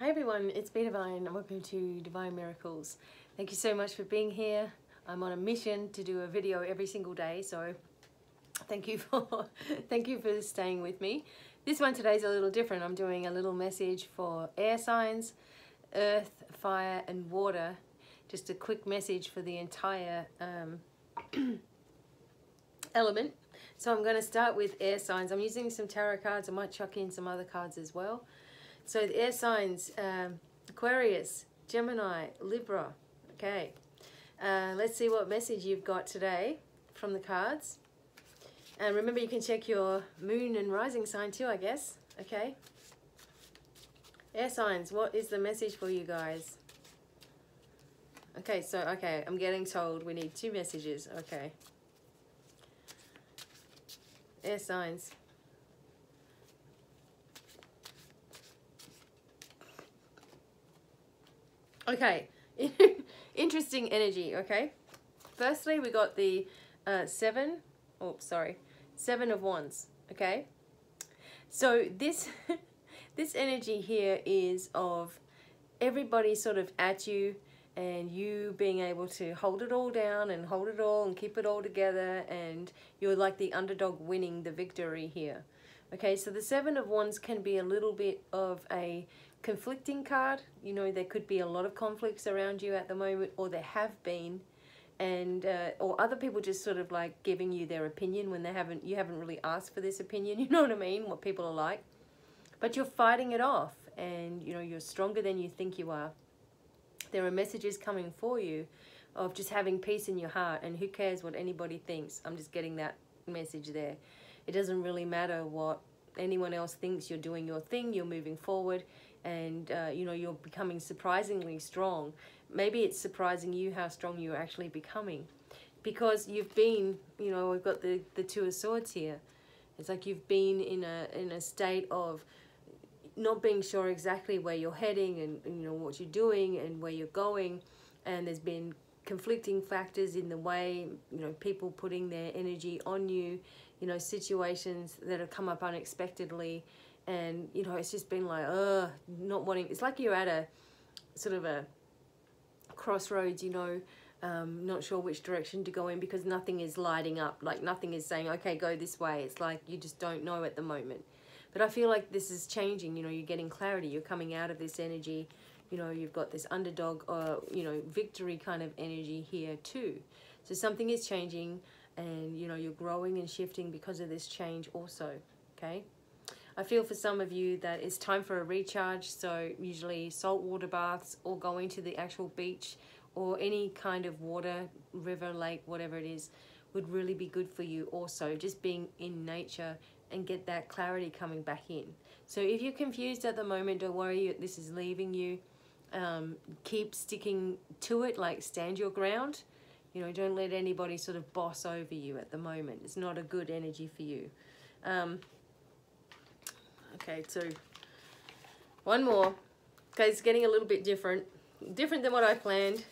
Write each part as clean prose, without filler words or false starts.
Hi everyone, it's Devine and welcome to Divine Miracles. Thank you so much for being here. I'm on a mission to do a video every single day, so thank you for staying with me. This one today is a little different. I'm doing a little message for air signs, earth, fire and water. Just a quick message for the entire element. So I'm going to start with air signs. I'm using some tarot cards. I might chuck in some other cards as well. So the air signs, Aquarius, Gemini, Libra. Okay, let's see what message you've got today from the cards. And remember, you can check your moon and rising sign too, I guess. Okay. Air signs, what is the message for you guys? Okay, so, I'm getting told we need 2 messages. Okay. Air signs. Okay, interesting energy, okay? Firstly, we got the 7 of Wands, okay? So this, this energy here is of everybody sort of at you and you being able to hold it all down and hold it all and keep it all together, and you're like the underdog winning the victory here. Okay, so the 7 of Wands can be a little bit of a conflicting card. You know, there could be a lot of conflicts around you at the moment, or there have been, and or other people just sort of like giving you their opinion when you haven't really asked for this opinion. You know what I mean? What people are like, but you're fighting it off, and you know you're stronger than you think you are. There are messages coming for you of just having peace in your heart, and who cares what anybody thinks. I'm just getting that message there. It doesn't really matter what anyone else thinks. You're doing your thing, you're moving forward, and you know, you're becoming surprisingly strong. Maybe it's surprising you how strong you're actually becoming, because you've been, you know, we've got the 2 of Swords here. It's like you've been in a state of not being sure exactly where you're heading and you know what you're doing and where you're going, and there's been conflicting factors in the way, you know, people putting their energy on you, you know, situations that have come up unexpectedly, and you know it's just been like not wanting. It's like you're at a sort of a crossroads, you know, not sure which direction to go in, because nothing is lighting up, like nothing is saying okay, go this way. It's like you just don't know at the moment. But I feel like this is changing. You know, you're getting clarity, you're coming out of this energy. You know, you've got this underdog or, you know, victory kind of energy here too. So something is changing, and, you know, you're growing and shifting because of this change also, okay? I feel for some of you that it's time for a recharge. So usually saltwater baths, or going to the actual beach, or any kind of water, river, lake, whatever it is, would really be good for you also. Just being in nature and get that clarity coming back in. So if you're confused at the moment, don't worry, this is leaving you. Keep sticking to it, like stand your ground. You know, don't let anybody sort of boss over you at the moment. It's not a good energy for you. Okay, so one more. Okay, it's getting a little bit different than what I planned,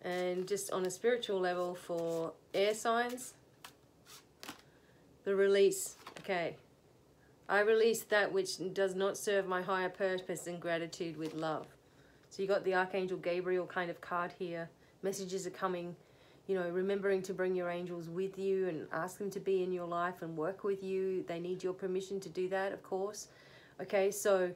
and just on a spiritual level for air signs, the release. Okay, I release that which does not serve my higher purpose and gratitude with love. So you got the Archangel Gabriel kind of card here. Messages are coming, you know, remembering to bring your angels with you and ask them to be in your life and work with you. They need your permission to do that, of course. Okay, so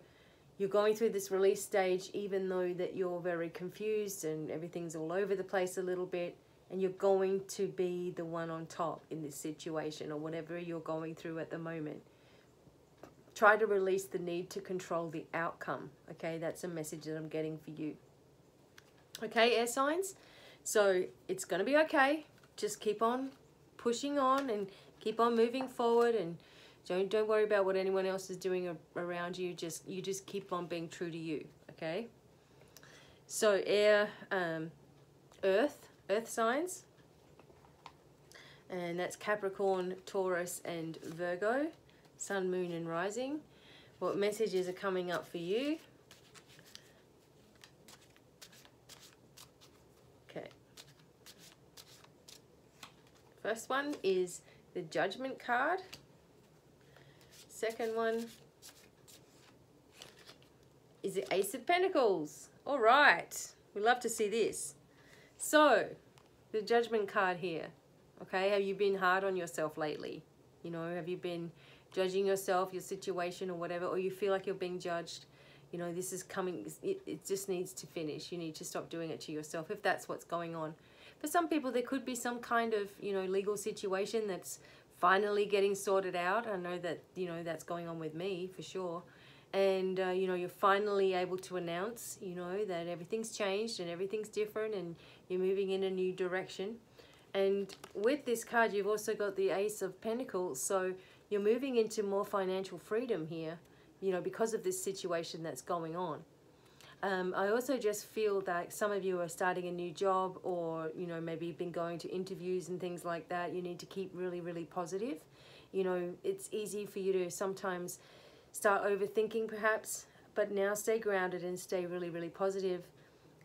you're going through this release stage, even though that you're very confused and everything's all over the place a little bit. And you're going to be the one on top in this situation, or whatever you're going through at the moment. Try to release the need to control the outcome. Okay, that's a message that I'm getting for you. Okay, air signs. So it's going to be okay. Just keep on pushing on and keep on moving forward, and don't worry about what anyone else is doing around you. You just keep on being true to you. Okay. So air, earth signs, and that's Capricorn, Taurus and Virgo, Sun, Moon and Rising. What messages are coming up for you? Okay, first one is the Judgment card. Second one is the Ace of Pentacles. All right. We love to see this. So, the Judgment card here. Okay, have you been hard on yourself lately? You know, have you been judging yourself, your situation or whatever, or you feel like you're being judged? You know, this is coming, it just needs to finish. You need to stop doing it to yourself if that's what's going on. For some people, there could be some kind of, you know, legal situation that's finally getting sorted out. I know that, you know, that's going on with me for sure. And, you know, you're finally able to announce, you know, that everything's changed and everything's different and you're moving in a new direction. And with this card, you've also got the Ace of Pentacles. So you're moving into more financial freedom here, you know, because of this situation that's going on. I also just feel that some of you are starting a new job, or, you know, maybe you've been going to interviews and things like that. You need to keep really, really positive. You know, it's easy for you to sometimes start overthinking perhaps, but now stay grounded and stay really, really positive.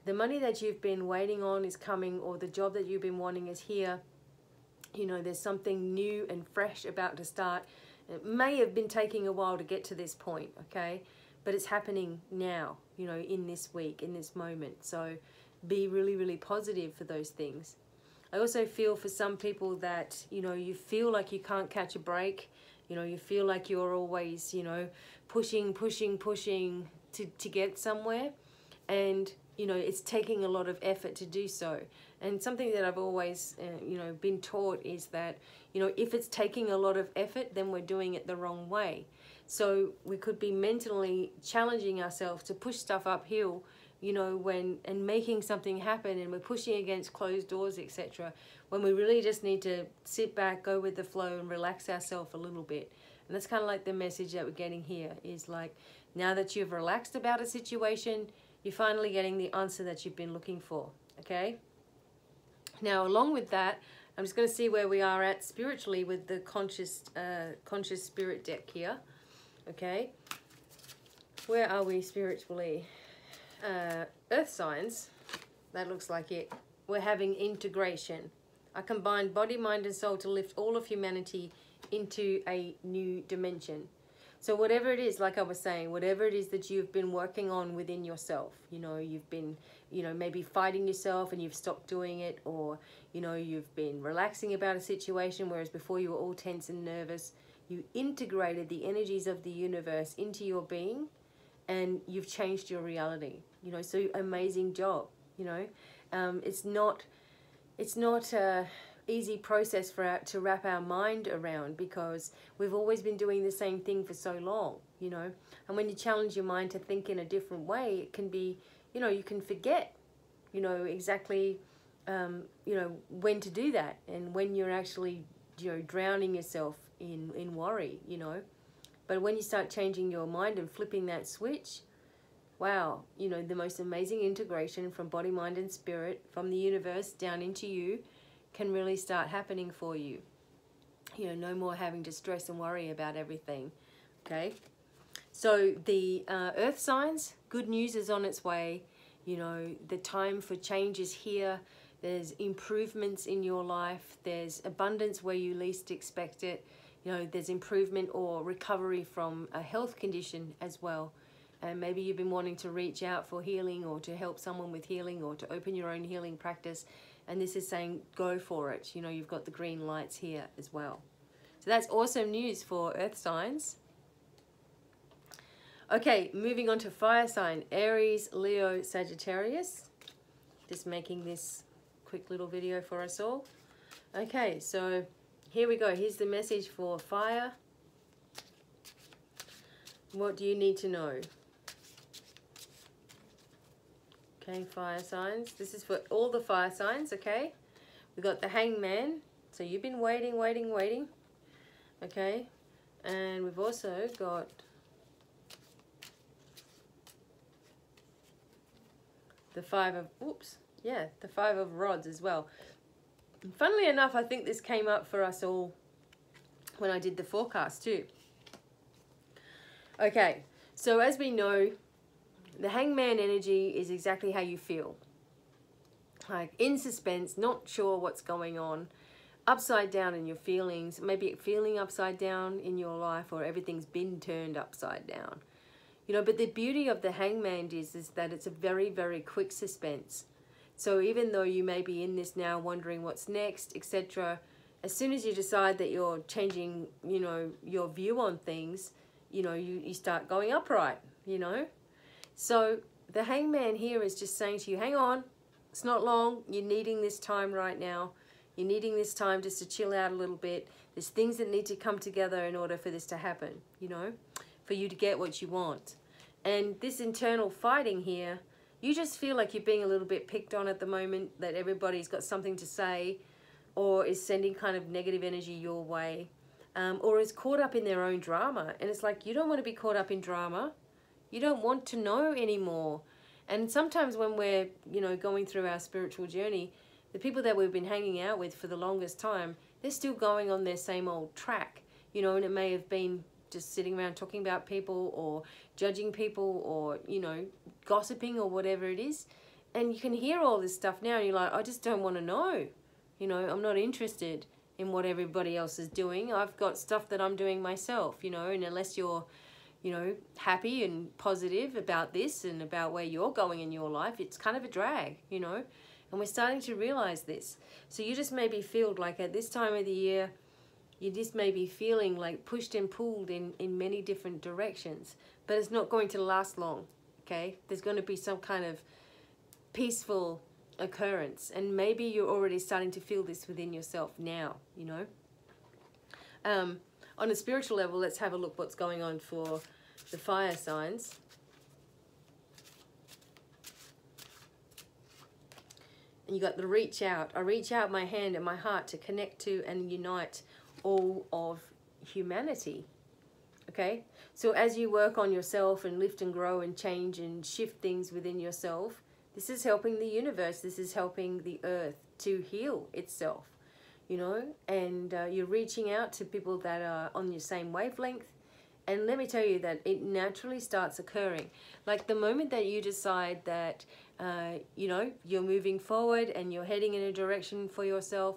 The money that you've been waiting on is coming, or the job that you've been wanting is here. You know, there's something new and fresh about to start. It may have been taking a while to get to this point, okay? But it's happening now, you know, in this week, in this moment. So be really, really positive for those things. I also feel for some people that, you know, you feel like you can't catch a break. You know, you feel like you're always, you know, pushing to get somewhere. And, you know, it's taking a lot of effort to do so. And something that I've always, you know, been taught is that, you know, if it's taking a lot of effort, then we're doing it the wrong way. So we could be mentally challenging ourselves to push stuff uphill, you know, and making something happen, and we're pushing against closed doors, etc., when we really just need to sit back, go with the flow, and relax ourselves a little bit. And that's kind of like the message that we're getting here, is like, now that you've relaxed about a situation, you're finally getting the answer that you've been looking for, okay? Now, along with that, I'm just going to see where we are at spiritually with the conscious spirit deck here, okay? Where are we spiritually? Earth signs, that looks like it. We're having integration. I combine body, mind, and soul to lift all of humanity into a new dimension. So whatever it is, like I was saying, whatever it is that you've been working on within yourself, you know, you've been, you know, maybe fighting yourself and you've stopped doing it, or, you know, you've been relaxing about a situation, whereas before you were all tense and nervous. You integrated the energies of the universe into your being, and you've changed your reality, you know, so amazing job, you know. It's not a easy process to wrap our mind around, because we've always been doing the same thing for so long, you know. And when you challenge your mind to think in a different way, it can be, you know, you can forget, you know, exactly, you know, when to do that, and when you're actually, you know, drowning yourself in worry, you know. But when you start changing your mind and flipping that switch, wow, you know, the most amazing integration from body, mind, and spirit, from the universe down into you, can really start happening for you. You know, no more having to stress and worry about everything, okay? So the earth signs, good news is on its way. You know, the time for change is here. There's improvements in your life. There's abundance where you least expect it. You know, there's improvement or recovery from a health condition as well. And maybe you've been wanting to reach out for healing, or to help someone with healing, or to open your own healing practice. And this is saying, go for it. You know, you've got the green lights here as well. So that's awesome news for earth signs. Okay, moving on to fire sign, Aries, Leo, Sagittarius. Just making this quick little video for us all. Okay, so here we go. Here's the message for fire. What do you need to know? Okay, fire signs. This is for all the fire signs, okay? We've got the Hangman. So you've been waiting. Okay, and we've also got the Five of Rods as well. And funnily enough, I think this came up for us all when I did the forecast too. Okay, so as we know, the Hangman energy is exactly how you feel. Like in suspense, not sure what's going on, upside down in your feelings, maybe feeling upside down in your life, or everything's been turned upside down. You know, but the beauty of the Hangman is that it's a very, very quick suspense. So even though you may be in this now wondering what's next, etc., as soon as you decide that you're changing, you know, your view on things, you know, you start going upright, you know. So the Hangman here is just saying to you, hang on, it's not long, you're needing this time right now. You're needing this time just to chill out a little bit. There's things that need to come together in order for this to happen, you know, for you to get what you want. And this internal fighting here, you just feel like you're being a little bit picked on at the moment, that everybody's got something to say or is sending kind of negative energy your way, or is caught up in their own drama. And it's like, you don't want to be caught up in drama. You don't want to know anymore. And sometimes when we're, you know, going through our spiritual journey, the people that we've been hanging out with for the longest time, they're still going on their same old track, you know, and it may have been just sitting around talking about people or judging people or, you know, gossiping or whatever it is. And you can hear all this stuff now and you're like, I just don't want to know. You know, I'm not interested in what everybody else is doing. I've got stuff that I'm doing myself, you know, and unless you're, you know, happy and positive about this and about where you're going in your life, it's kind of a drag, you know. And we're starting to realize this. So you just maybe feel like at this time of the year, you just may be feeling like pushed and pulled in many different directions. But it's not going to last long, okay? There's going to be some kind of peaceful occurrence. And maybe you're already starting to feel this within yourself now, you know. On a spiritual level, let's have a look what's going on for the fire signs. And you got the reach out. I reach out my hand and my heart to connect to and unite all of humanity. Okay? So as you work on yourself and lift and grow and change and shift things within yourself, this is helping the universe. This is helping the earth to heal itself, you know? And you're reaching out to people that are on your same wavelength. And let me tell you that it naturally starts occurring. Like the moment that you decide that, you know, you're moving forward and you're heading in a direction for yourself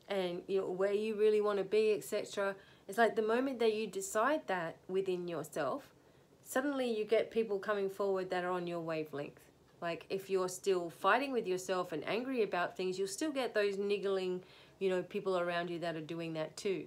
and you know, where you really want to be, etc. It's like the moment that you decide that within yourself, suddenly you get people coming forward that are on your wavelength. Like if you're still fighting with yourself and angry about things, you'll still get those niggling, you know, people around you that are doing that too,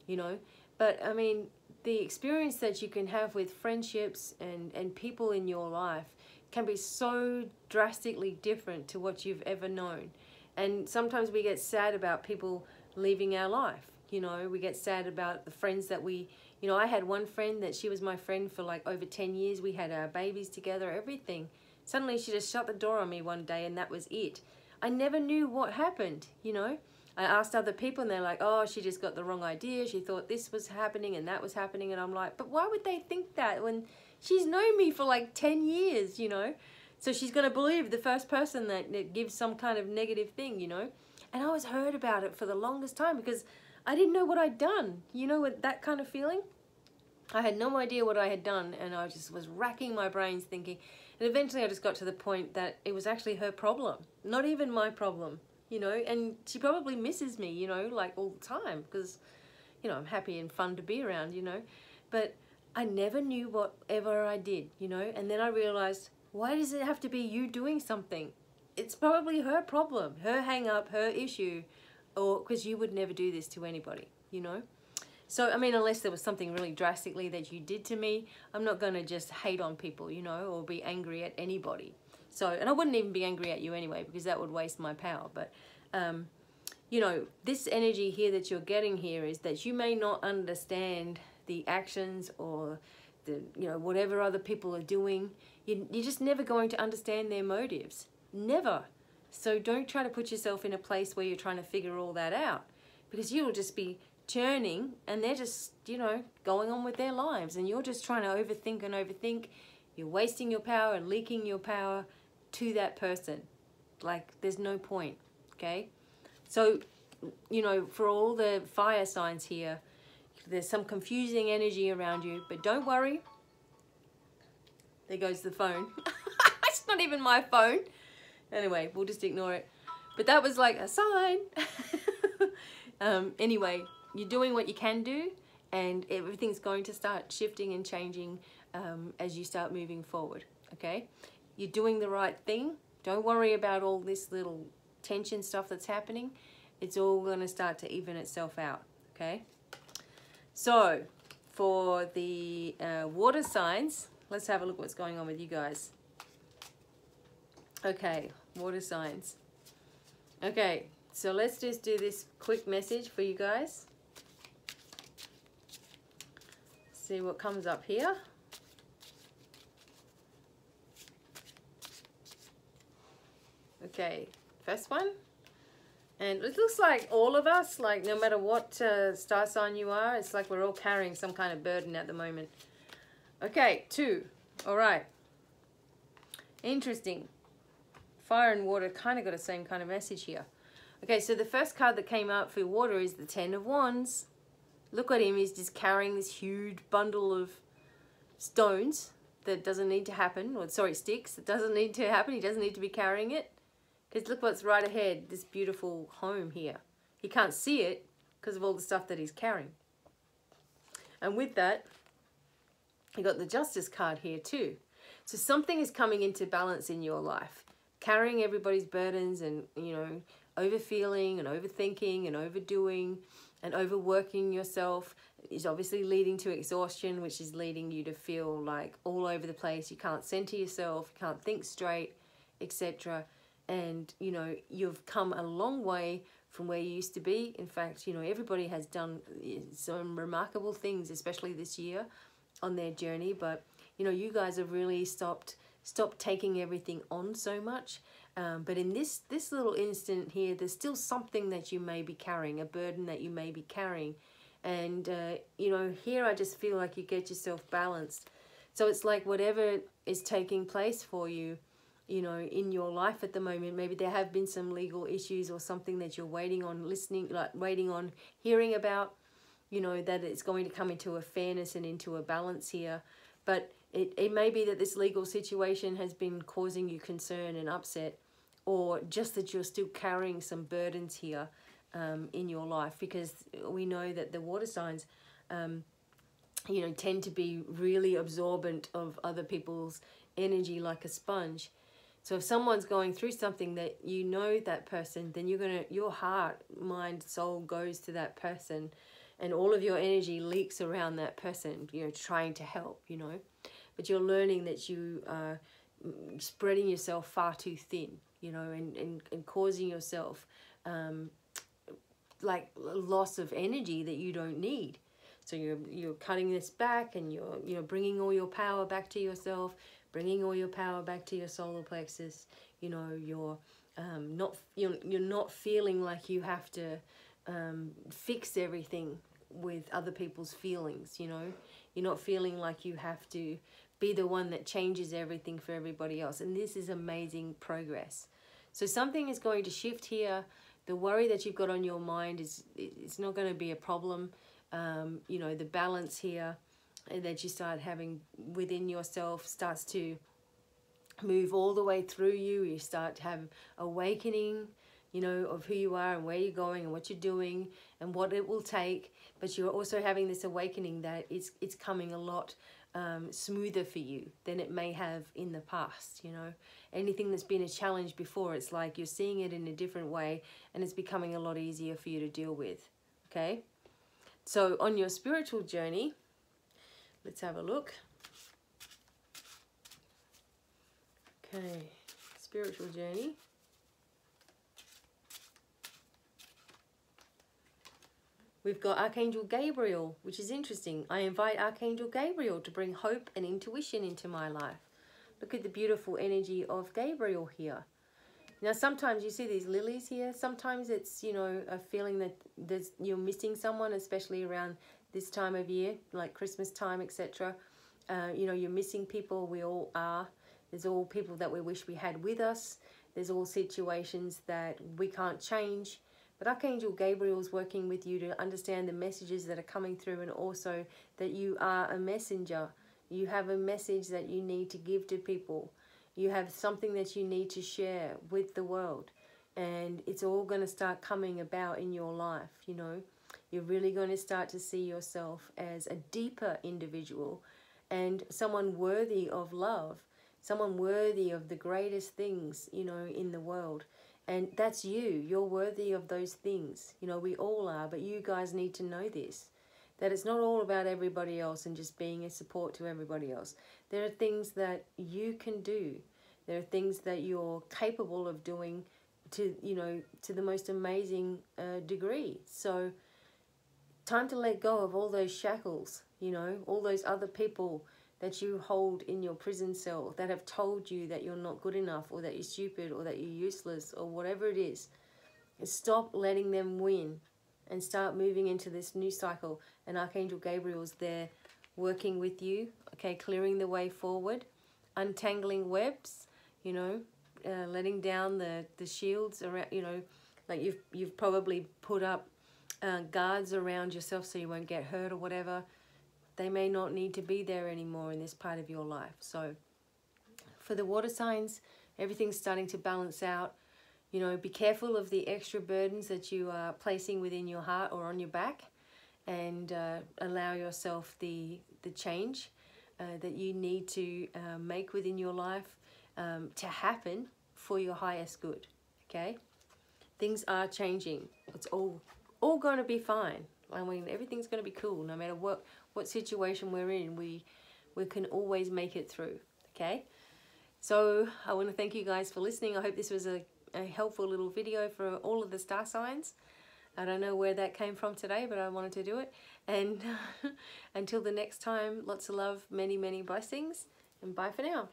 you know. But I mean, the experience that you can have with friendships and people in your life can be so drastically different to what you've ever known. And sometimes we get sad about people leaving our life. You know, we get sad about the friends that we, you know, I had one friend that she was my friend for like over 10 years. We had our babies together, everything. Suddenly she just shut the door on me one day and that was it. I never knew what happened, you know. I asked other people and they're like, oh, she just got the wrong idea. She thought this was happening and that was happening. And I'm like, but why would they think that when she's known me for like 10 years, you know? So she's going to believe the first person that gives some kind of negative thing, you know? And I was heard about it for the longest time because I didn't know what I'd done. You know, with that kind of feeling? I had no idea what I had done and I just was racking my brains thinking. And eventually I just got to the point that it was actually her problem, not even my problem. You know, and she probably misses me, you know, like all the time because, you know, I'm happy and fun to be around, you know. But I never knew whatever I did, you know. And then I realized, why does it have to be you doing something? It's probably her problem, her hang up, her issue, or because you would never do this to anybody, you know. So, I mean, unless there was something really drastically that you did to me, I'm not going to just hate on people, you know, or be angry at anybody. So, and I wouldn't even be angry at you anyway because that would waste my power. But, you know, this energy here that you're getting here is that you may not understand the actions or the, you know, whatever other people are doing. You're just never going to understand their motives. Never. So don't try to put yourself in a place where you're trying to figure all that out because you'll just be churning and they're just, you know, going on with their lives and you're just trying to overthink and overthink. You're wasting your power and leaking your power to that person. Like there's no point, okay? So, you know, for all the fire signs here, there's some confusing energy around you, but don't worry. There goes the phone. It's not even my phone. Anyway, we'll just ignore it. But that was like a sign. Anyway, you're doing what you can do and everything's going to start shifting and changing as you start moving forward, okay? You're doing the right thing. Don't worry about all this little tension stuff that's happening. It's all going to start to even itself out, okay? So, for the water signs, let's have a look what's going on with you guys. Okay, water signs. Okay, so let's just do this quick message for you guys. See what comes up here. Okay, first one. And it looks like all of us, like no matter what star sign you are, it's like we're all carrying some kind of burden at the moment. Okay, 2. All right. Interesting. Fire and water kind of got the same kind of message here. Okay, so the first card that came out for water is the 10 of Wands. Look at him, he's just carrying this huge bundle of stones that doesn't need to happen, or sorry, sticks that doesn't need to happen. He doesn't need to be carrying it. Because look what's right ahead, this beautiful home here. He can't see it because of all the stuff that he's carrying. And with that, you got the Justice card here too. So something is coming into balance in your life. Carrying everybody's burdens and, you know, overfeeling and overthinking and overdoing and overworking yourself is obviously leading to exhaustion, which is leading you to feel like all over the place. You can't center yourself, you can't think straight, etc. And, you know, you've come a long way from where you used to be. In fact, you know, everybody has done some remarkable things, especially this year on their journey. But, you know, you guys have really stopped taking everything on so much. But in this little instant here, there's still something that you may be carrying, a burden that you may be carrying. And, you know, here I just feel like you get yourself balanced. So it's like whatever is taking place for you, you know, in your life at the moment, maybe there have been some legal issues or something that you're waiting on waiting on hearing about, you know, that it's going to come into a fairness and into a balance here. But it may be that this legal situation has been causing you concern and upset, or just that you're still carrying some burdens here in your life, because we know that the water signs, you know, tend to be really absorbent of other people's energy like a sponge. So if someone's going through something that you know that person, then your heart, mind, soul goes to that person, and all of your energy leaks around that person, you know, trying to help, you know. But you're learning that you are spreading yourself far too thin, you know, and causing yourself like loss of energy that you don't need. So you're cutting this back, and you're bringing all your power back to yourself, bringing all your power back to your solar plexus. You know, you're not feeling like you have to fix everything with other people's feelings. You know, you're not feeling like you have to be the one that changes everything for everybody else. And this is amazing progress. So something is going to shift here. The worry that you've got on your mind it's not going to be a problem. You know, the balance here that you start having within yourself starts to move all the way through you. You start to have awakening, you know, of who you are and where you're going and what you're doing and what it will take. But you're also having this awakening that it's coming a lot smoother for you than it may have in the past. You know, anything that's been a challenge before, it's like you're seeing it in a different way, and it's becoming a lot easier for you to deal with. Okay, so on your spiritual journey, let's have a look. Okay, spiritual journey. We've got Archangel Gabriel, which is interesting. I invite Archangel Gabriel to bring hope and intuition into my life. Look at the beautiful energy of Gabriel here. Now, sometimes you see these lilies here. Sometimes it's, you know, a feeling that you're missing someone, especially around this time of year, like Christmas time, etc. You know, you're missing people. We all are. There's all people that we wish we had with us. There's all situations that we can't change. But Archangel Gabriel is working with you to understand the messages that are coming through, and also that you are a messenger. You have a message that you need to give to people. You have something that you need to share with the world. And it's all going to start coming about in your life, you know. You're really going to start to see yourself as a deeper individual and someone worthy of love, someone worthy of the greatest things, you know, in the world. And that's you. You're worthy of those things. You know, we all are, but you guys need to know this, that it's not all about everybody else and just being a support to everybody else. There are things that you can do. There are things that you're capable of doing to, you know, to the most amazing degree. So time to let go of all those shackles, you know, all those other people that you hold in your prison cell that have told you that you're not good enough, or that you're stupid, or that you're useless, or whatever it is. Stop letting them win and start moving into this new cycle. And Archangel Gabriel's there working with you, okay, clearing the way forward, untangling webs, you know, letting down the shields around, you know, like you've probably put up guards around yourself so you won't get hurt or whatever. They may not need to be there anymore in this part of your life. So for the water signs, everything's starting to balance out. You know, be careful of the extra burdens that you are placing within your heart or on your back, and allow yourself the change that you need to make within your life to happen for your highest good, okay? Things are changing. It's all going to be fine. I mean, everything's going to be cool. No matter what situation we're in, we can always make it through, okay? So I want to thank you guys for listening. I hope this was a helpful little video for all of the star signs. I don't know where that came from today, but I wanted to do it. And until the next time, lots of love, many, many blessings, and bye for now.